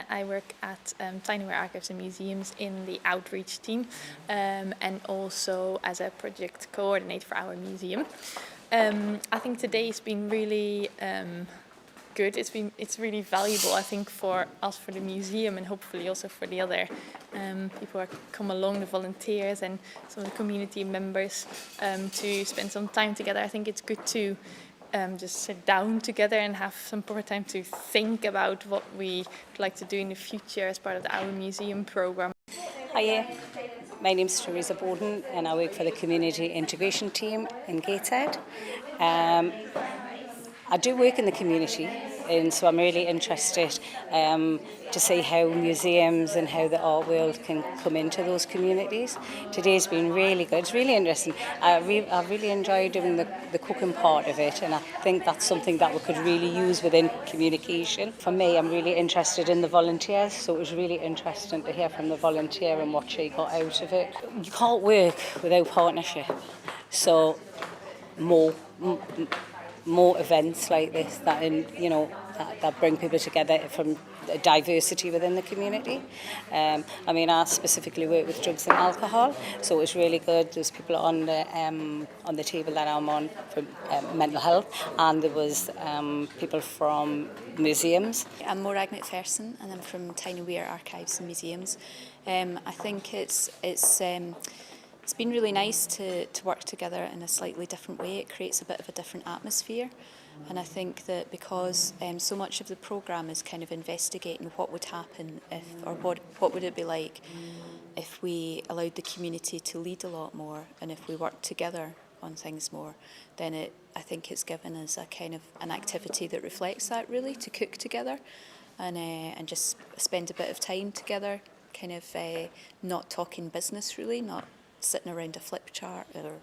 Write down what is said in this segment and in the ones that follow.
I work at Tinyware Archives and Museums in the outreach team, and also as a project coordinator for our museum. I think today's been really good. It's really valuable, I think, for us, for the museum, and hopefully also for the other people who come along, the volunteers and some of the community members, to spend some time together. I think it's good to just sit down together and have some proper time to think about what we'd like to do in the future as part of our museum programme. Hiya, my name's Teresa Bowden and I work for the Community Integration Team in Gateshead. I do work in the community, and so I'm really interested to see how museums and how the art world can come into those communities. Today's been really good. It's really interesting. I really enjoy doing the cooking part of it, and I think that's something that we could really use within communication. For me, I'm really interested in the volunteers, so it was really interesting to hear from the volunteer and what she got out of it. You can't work without partnership, so more events like this that bring people together from diversity within the community. I specifically work with drugs and alcohol, so it was really good. There's people on the table that I'm on for mental health, and there was people from museums. I'm Morag McPherson, and I'm from Tinyware Archives and Museums. I think it's been really nice to work together in a slightly different way. It creates a bit of a different atmosphere, and I think that because so much of the programme is kind of investigating what would happen if, or what would it be like if we allowed the community to lead a lot more, and if we worked together on things more, then I think it's given us a kind of an activity that reflects that, really, to cook together and just spend a bit of time together, kind of not talking business, really, not sitting around a flip chart or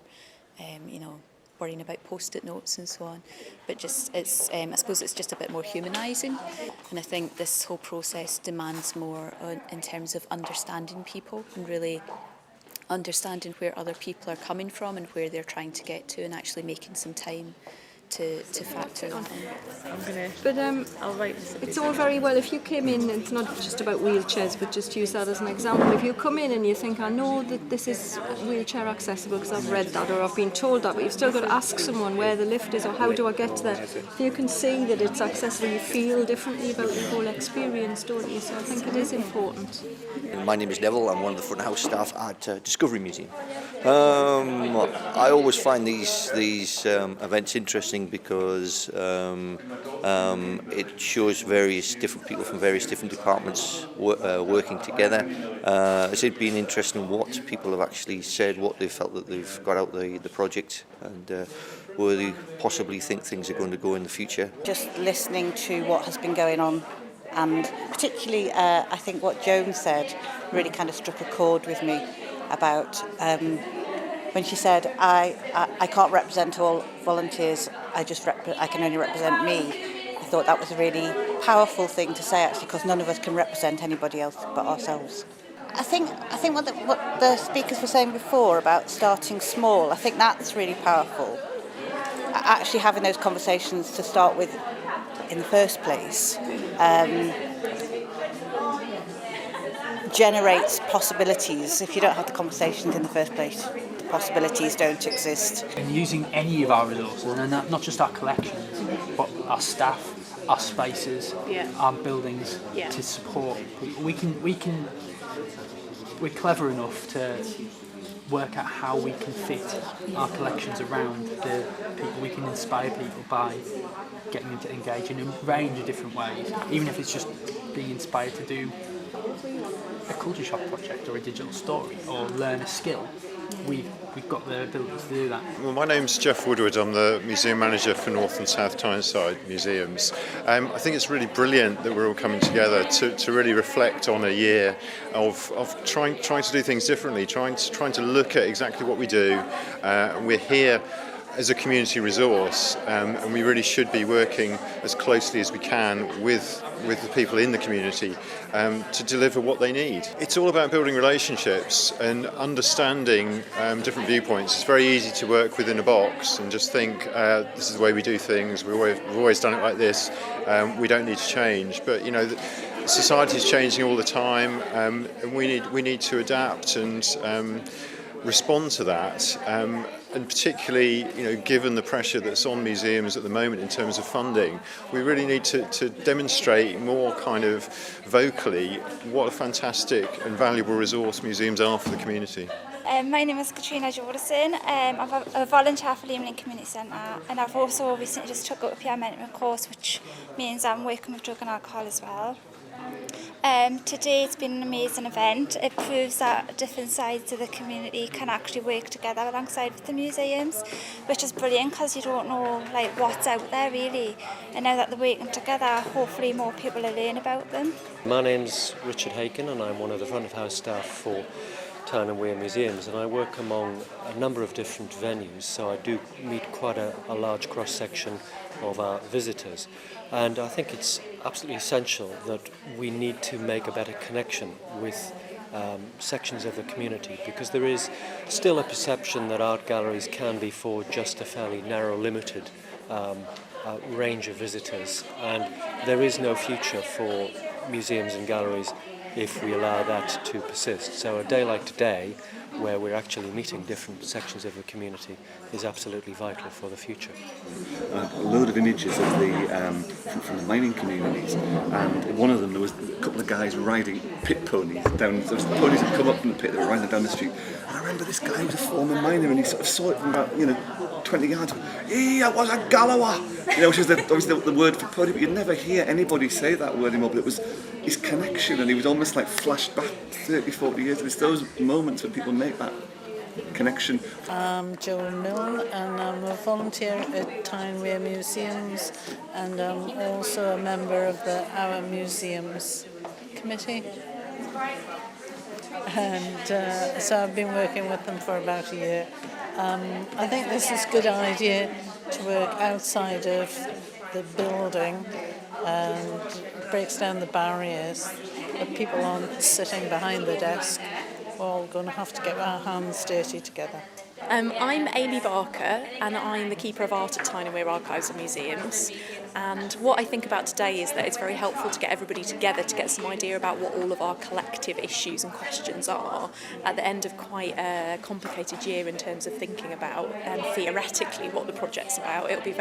worrying about post-it notes and so on, but just I suppose it's just a bit more humanising, and I think this whole process demands more in terms of understanding people and really understanding where other people are coming from and where they're trying to get to, and actually making some time to factor that in. But it's all very well if you came in, it's not just about wheelchairs, but just use that as an example. If you come in and you think, I know that this is wheelchair accessible because I've read that or I've been told that, but you've still got to ask someone where the lift is or how do I get there. If you can see that it's accessible, you feel differently about the whole experience, don't you? So I think it is important. My name is Neville. I'm one of the front of house staff at Discovery Museum. I always find these events interesting because it shows various different people from various different departments working together. It's been interesting what people have actually said, what they felt that they've got out the project, and where they possibly think things are going to go in the future. Just listening to what has been going on, and particularly I think what Joan said really kind of struck a chord with me about when she said, I can't represent all volunteers, I can only represent me. I thought that was a really powerful thing to say, actually, because none of us can represent anybody else but ourselves. I think what the speakers were saying before about starting small, I think that's really powerful. Actually having those conversations to start with in the first place generates possibilities. If you don't have the conversations in the first place, the possibilities don't exist. And using any of our resources, and not just our collections, but our staff, our spaces, our buildings, to support people. We're clever enough to work out how we can fit our collections around the people. We can inspire people by getting them to engage in a range of different ways, even if it's just being inspired to do a culture shock project or a digital story or learn a skill. We've got the ability to do that. Well, my name's Jeff Woodward. I'm the museum manager for North and South Tyneside Museums. I think it's really brilliant that we're all coming together to really reflect on a year of trying to do things differently, trying to look at exactly what we do. We're here as a community resource, and we really should be working as closely as we can with the people in the community to deliver what they need. It's all about building relationships and understanding different viewpoints. It's very easy to work within a box and just think this is the way we do things. We've always done it like this. We don't need to change. But society's changing all the time, and we need to adapt and respond to that. And particularly, given the pressure that's on museums at the moment in terms of funding, we really need to demonstrate more kind of vocally what a fantastic and valuable resource museums are for the community. My name is Katrina Jordison. I'm a volunteer for Leemling Community Centre, and I've also recently just took up a peer mentoring course, which means I'm working with drug and alcohol as well. Today it's been an amazing event. It proves that different sides of the community can actually work together alongside with the museums, which is brilliant because you don't know what's out there really, and now that they're working together, hopefully more people will learn about them. My name's Richard Haken and I'm one of the front of house staff for Tyne and Wear Museums, and I work among a number of different venues, so I do meet quite a large cross-section of our visitors. And I think it's absolutely essential that we need to make a better connection with sections of the community, because there is still a perception that art galleries can be for just a fairly narrow, limited range of visitors, and there is no future for museums and galleries if we allow that to persist. So a day like today, where we're actually meeting different sections of the community, is absolutely vital for the future. A load of images of the from the mining communities, and in one of them there was a couple of guys riding pit ponies down. There was ponies that come up from the pit that were riding down the street. And I remember this guy was a former miner, and he sort of saw it from about 20 yards. Hey, I was a Galawa, which is obviously the word for pony, but you'd never hear anybody say that word anymore. But it was his connection, and he was almost like flashed back 30, 40 years. And it's those moments when people make that connection. I'm Joel Milne and I'm a volunteer at Tyne and Wear Museums, and I'm also a member of the Our Museums Committee. And so I've been working with them for about a year. I think this is a good idea to work outside of the building and breaks down the barriers that people aren't sitting behind the desk. We're all going to have to get our hands dirty together. I'm Amy Barker and I'm the Keeper of Art at Tyne and Wear Archives and Museums. And what I think about today is that it's very helpful to get everybody together to get some idea about what all of our collective issues and questions are at the end of quite a complicated year in terms of thinking about theoretically what the project's about. It'll be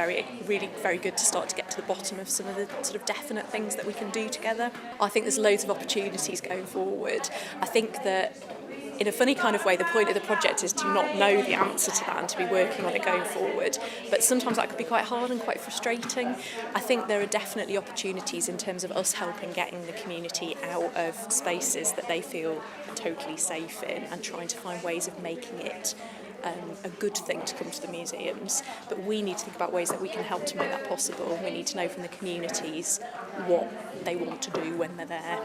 really very good to start to get to the bottom of some of the sort of definite things that we can do together. I think there's loads of opportunities going forward. I think that in a funny kind of way, the point of the project is to not know the answer to that and to be working on it going forward. But sometimes that could be quite hard and quite frustrating. I think there are definitely opportunities in terms of us helping getting the community out of spaces that they feel totally safe in and trying to find ways of making it a good thing to come to the museums. But we need to think about ways that we can help to make that possible. We need to know from the communities what they want to do when they're there.